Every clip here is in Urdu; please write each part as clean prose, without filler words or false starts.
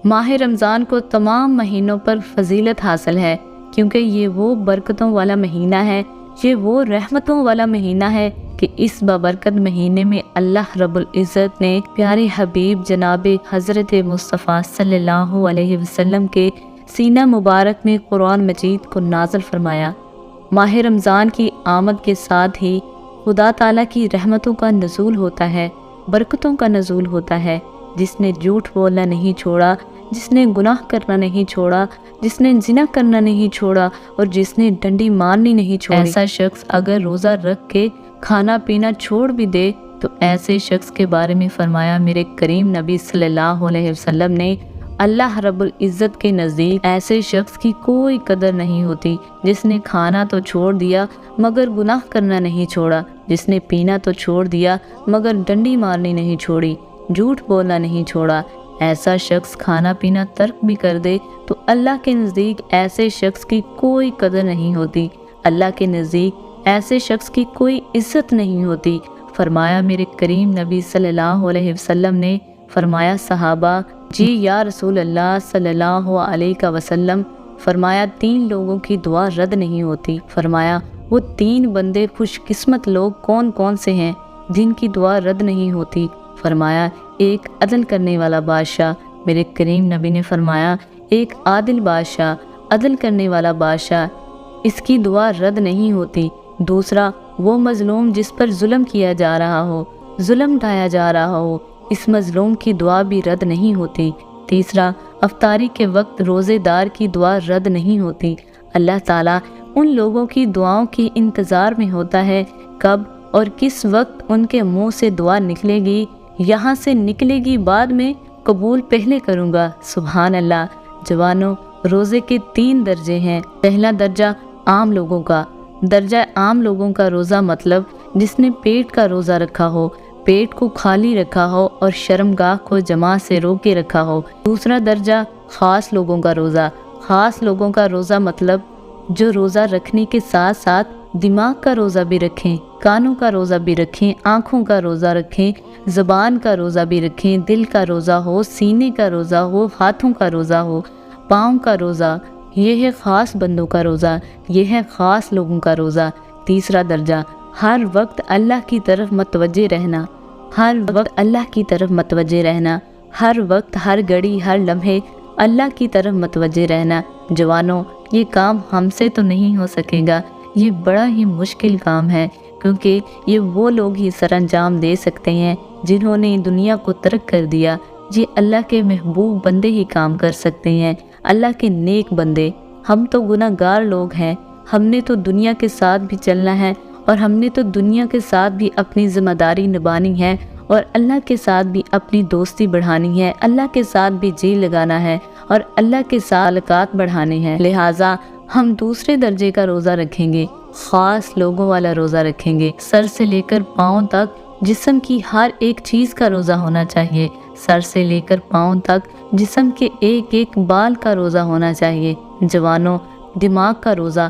ماہ رمضان کو تمام مہینوں پر فضیلت حاصل ہے، کیونکہ یہ وہ برکتوں والا مہینہ ہے، یہ وہ رحمتوں والا مہینہ ہے کہ اس بابرکت مہینے میں اللہ رب العزت نے پیارے حبیب جناب حضرت مصطفیٰ صلی اللہ علیہ وسلم کے سینہ مبارک میں قرآن مجید کو نازل فرمایا۔ ماہ رمضان کی آمد کے ساتھ ہی خدا تعالیٰ کی رحمتوں کا نزول ہوتا ہے، برکتوں کا نزول ہوتا ہے۔ جس نے جھوٹ بولنا نہیں چھوڑا، جس نے گناہ کرنا نہیں چھوڑا، جس نے زنا کرنا نہیں چھوڑا اور جس نے ڈنڈی مارنی نہیں چھوڑی، ایسا شخص اگر روزہ رکھ کے کھانا پینا چھوڑ بھی دے تو ایسے شخص کے بارے میں فرمایا میرے کریم نبی صلی اللہ علیہ وسلم نے، اللہ رب العزت کے نزدیک ایسے شخص کی کوئی قدر نہیں ہوتی جس نے کھانا تو چھوڑ دیا مگر گناہ کرنا نہیں چھوڑا، جس نے پینا تو چھوڑ دیا مگر ڈنڈی مارنی نہیں چھوڑی، جھوٹ بولنا نہیں چھوڑا۔ ایسا شخص کھانا پینا ترک بھی کر دے تو اللہ کے نزدیک ایسے شخص کی کوئی قدر نہیں ہوتی، اللہ کے نزدیک ایسے شخص کی کوئی عزت نہیں ہوتی۔ فرمایا میرے کریم نبی صلی اللہ علیہ وسلم نے، فرمایا صحابہ جی یا رسول اللہ صلی اللہ علیہ وسلم، فرمایا 3 لوگوں کی دعا رد نہیں ہوتی۔ فرمایا وہ 3 بندے خوش قسمت لوگ کون کون سے ہیں جن کی دعا رد نہیں ہوتی؟ فرمایا ایک عدل کرنے والا بادشاہ، میرے کریم نبی نے فرمایا ایک عادل بادشاہ، عدل کرنے والا بادشاہ، اس کی دعا رد نہیں ہوتی۔ دوسرا وہ مظلوم جس پر ظلم کیا جا رہا ہو، ظلم ڈھایا جا رہا ہو، اس مظلوم کی دعا بھی رد نہیں ہوتی۔ تیسرا افطاری کے وقت روزے دار کی دعا رد نہیں ہوتی۔ اللہ تعالیٰ ان لوگوں کی دعاؤں کی انتظار میں ہوتا ہے کب اور کس وقت ان کے منہ سے دعا نکلے گی، یہاں سے نکلے گی بعد میں، قبول پہلے کروں گا۔ سبحان اللہ۔ جوانوں، روزے کے 3 درجے ہیں۔ پہلا درجہ عام لوگوں کا، درجہ عام لوگوں کا روزہ مطلب جس نے پیٹ کا روزہ رکھا ہو، پیٹ کو خالی رکھا ہو اور شرمگاہ کو جماع سے روکے رکھا ہو۔ دوسرا درجہ خاص لوگوں کا روزہ، خاص لوگوں کا روزہ مطلب جو روزہ رکھنے کے ساتھ ساتھ دماغ کا روزہ بھی رکھیں، کانوں کا روزہ بھی رکھیں، آنکھوں کا روزہ رکھیں، زبان کا روزہ بھی رکھیں، دل کا روزہ ہو، سینے کا روزہ ہو، ہاتھوں کا روزہ ہو، پاؤں کا روزہ۔ یہ ہے خاص بندوں کا روزہ، یہ ہے خاص لوگوں کا روزہ۔ تیسرا درجہ ہر وقت اللہ کی طرف متوجہ رہنا، ہر وقت اللہ کی طرف متوجہ رہنا، ہر وقت ہر گھڑی ہر لمحے اللہ کی طرف متوجہ رہنا۔ جوانوں، یہ کام ہم سے تو نہیں ہو سکے گا، یہ بڑا ہی مشکل کام ہے، کیونکہ یہ وہ لوگ ہی سر انجام دے سکتے ہیں جنہوں نے دنیا کو ترک کر دیا۔ یہ اللہ کے محبوب بندے ہی کام کر سکتے ہیں، اللہ کے نیک بندے۔ ہم تو گناہ گار لوگ ہیں، ہم نے تو دنیا کے ساتھ بھی چلنا ہے اور ہم نے تو دنیا کے ساتھ بھی اپنی ذمہ داری نبھانی ہے اور اللہ کے ساتھ بھی اپنی دوستی بڑھانی ہے، اللہ کے ساتھ بھی جی لگانا ہے اور اللہ کے ساتھ تعلقات بڑھانے ہیں۔ لہٰذا ہم دوسرے درجے کا روزہ رکھیں گے، خاص لوگوں والا روزہ رکھیں گے۔ سر سے لے کر پاؤں تک جسم کی ہر ایک چیز کا روزہ ہونا چاہیے، سر سے لے کر پاؤں تک جسم کے ایک ایک بال کا روزہ ہونا چاہیے۔ جوانوں، دماغ کا روزہ،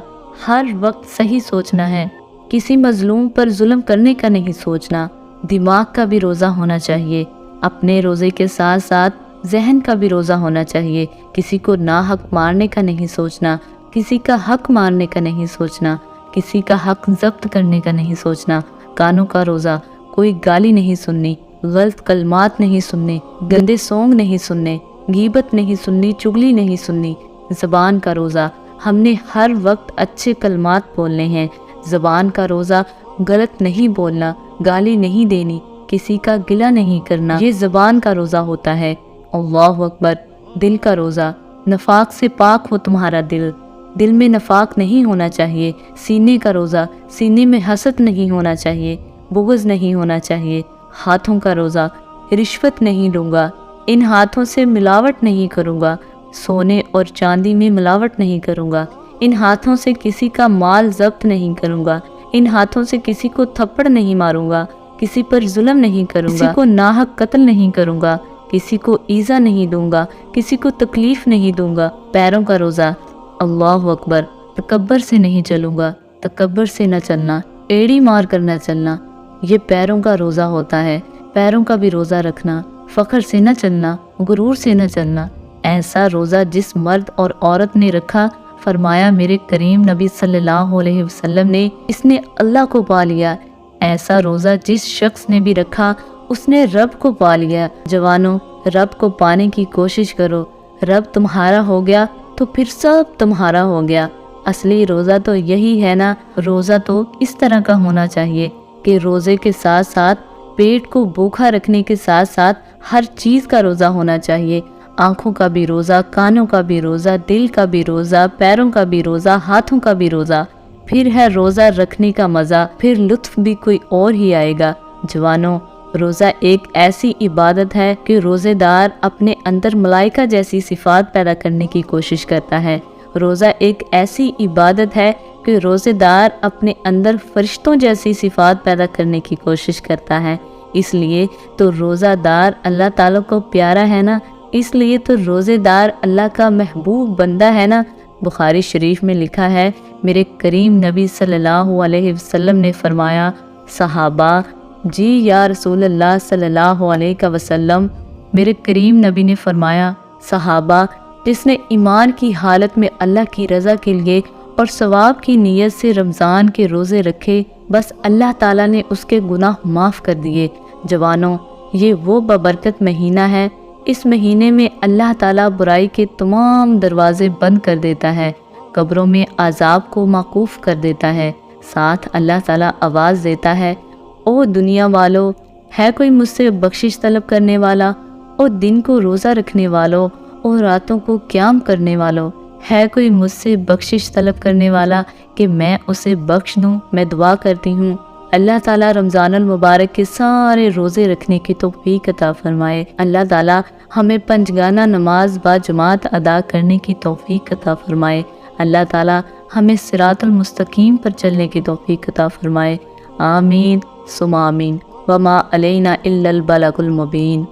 ہر وقت صحیح سوچنا ہے، کسی مظلوم پر ظلم کرنے کا نہیں سوچنا۔ دماغ کا بھی روزہ ہونا چاہیے، اپنے روزے کے ساتھ ساتھ ذہن کا بھی روزہ ہونا چاہیے۔ کسی کو ناحق مارنے کا نہیں سوچنا، کسی کا حق مارنے کا نہیں سوچنا، کسی کا حق ضبط کرنے کا نہیں سوچنا۔ کانوں کا روزہ، کوئی گالی نہیں سننی، غلط کلمات نہیں سننے، گندے سونگ نہیں سننے، غیبت نہیں سننی، چغلی نہیں سننی۔ زبان کا روزہ، ہم نے ہر وقت اچھے کلمات بولنے ہیں۔ زبان کا روزہ، غلط نہیں بولنا، گالی نہیں دینی، کسی کا گلہ نہیں کرنا، یہ زبان کا روزہ ہوتا ہے۔ اللہ اکبر۔ دل کا روزہ، نفاق سے پاک ہو تمہارا دل، دل میں نفاق نہیں ہونا چاہیے۔ سینے کا روزہ، سینے میں حسد نہیں ہونا چاہیے، بغض نہیں ہونا چاہیے۔ ہاتھوں کا روزہ، رشوت نہیں لوں گا، ان ہاتھوں سے ملاوٹ نہیں کروں گا، سونے اور چاندی میں ملاوٹ نہیں کروں گا، ان ہاتھوں سے کسی کا مال ضبط نہیں کروں گا، ان ہاتھوں سے کسی کو تھپڑ نہیں ماروں گا، کسی پر ظلم نہیں کروں گا، کسی کو ناحق قتل نہیں کروں گا، کسی کو ایذا نہیں دوں گا، کسی کو تکلیف نہیں دوں گا۔ پیروں کا روزہ، اللہ اکبر۔ تکبر سے نہیں چلوں گا، تکبر سے نہ چلنا، ایڑی مار کر نہ چلنا، یہ پیروں کا روزہ ہوتا ہے۔ پیروں کا بھی روزہ رکھنا، فخر سے نہ چلنا، غرور سے نہ چلنا، ایسا روزہ جس مرد اور عورت نے رکھا، فرمایا میرے کریم نبی صلی اللہ علیہ وسلم نے، اس نے اللہ کو پا لیا۔ ایسا روزہ جس شخص نے بھی رکھا، اس نے رب کو پا لیا۔ جوانوں، رب کو پانے کی کوشش کرو۔ رب تمہارا ہو گیا تو پھر سب تمہارا ہو گیا۔ اصلی روزہ تو یہی ہے نا۔ روزہ تو اس طرح کا ہونا چاہیے کہ روزے کے ساتھ ساتھ پیٹ کو بھوکا رکھنے کے ساتھ ساتھ ہر چیز کا روزہ ہونا چاہیے۔ آنکھوں کا بھی روزہ، کانوں کا بھی روزہ، دل کا بھی روزہ، پیروں کا بھی روزہ، ہاتھوں کا بھی روزہ۔ پھر ہے روزہ رکھنے کا مزہ، پھر لطف بھی کوئی اور ہی آئے گا۔ جوانوں، روزہ ایک ایسی عبادت ہے کہ روزے دار اپنے اندر ملائکہ جیسی صفات پیدا کرنے کی کوشش کرتا ہے۔ روزہ ایک ایسی عبادت ہے کہ روزے دار اپنے اندر فرشتوں جیسی صفات پیدا کرنے کی کوشش کرتا ہے۔ اس لیے تو روزہ دار اللہ تعالیٰ کو پیارا ہے نا، اس لیے تو روزے دار اللہ کا محبوب بندہ ہے نا۔ بخاری شریف میں لکھا ہے، میرے کریم نبی صلی اللہ علیہ وسلم نے فرمایا، صحابہ، جی یا رسول اللہ صلی اللہ علیہ وسلم۔ میرے کریم نبی نے فرمایا، صحابہ، جس نے ایمان کی حالت میں اللہ کی رضا کے لیے اور ثواب کی نیت سے رمضان کے روزے رکھے، بس اللہ تعالیٰ نے اس کے گناہ معاف کر دیے۔ جوانوں، یہ وہ بابرکت مہینہ ہے، اس مہینے میں اللہ تعالیٰ برائی کے تمام دروازے بند کر دیتا ہے، قبروں میں عذاب کو موقوف کر دیتا ہے، ساتھ اللہ تعالیٰ آواز دیتا ہے، او دنیا والو، ہے کوئی مجھ سے بخشش طلب کرنے والا؟ او دن کو روزہ رکھنے والو، او راتوں کو قیام کرنے والو، ہے کوئی مجھ سے بخشش طلب کرنے والا کہ میں اسے بخش دوں؟ میں دعا کرتی ہوں اللہ تعالیٰ رمضان المبارک کے سارے روزے رکھنے کی توفیق عطا فرمائے۔ اللہ تعالیٰ ہمیں پنجگانہ نماز با جماعت ادا کرنے کی توفیق عطا فرمائے۔ اللہ تعالیٰ ہمیں صراط المستقیم پر چلنے کی توفیق عطا فرمائے۔ آمین ثم آمین۔ وما علینا الا البلاغ المبین۔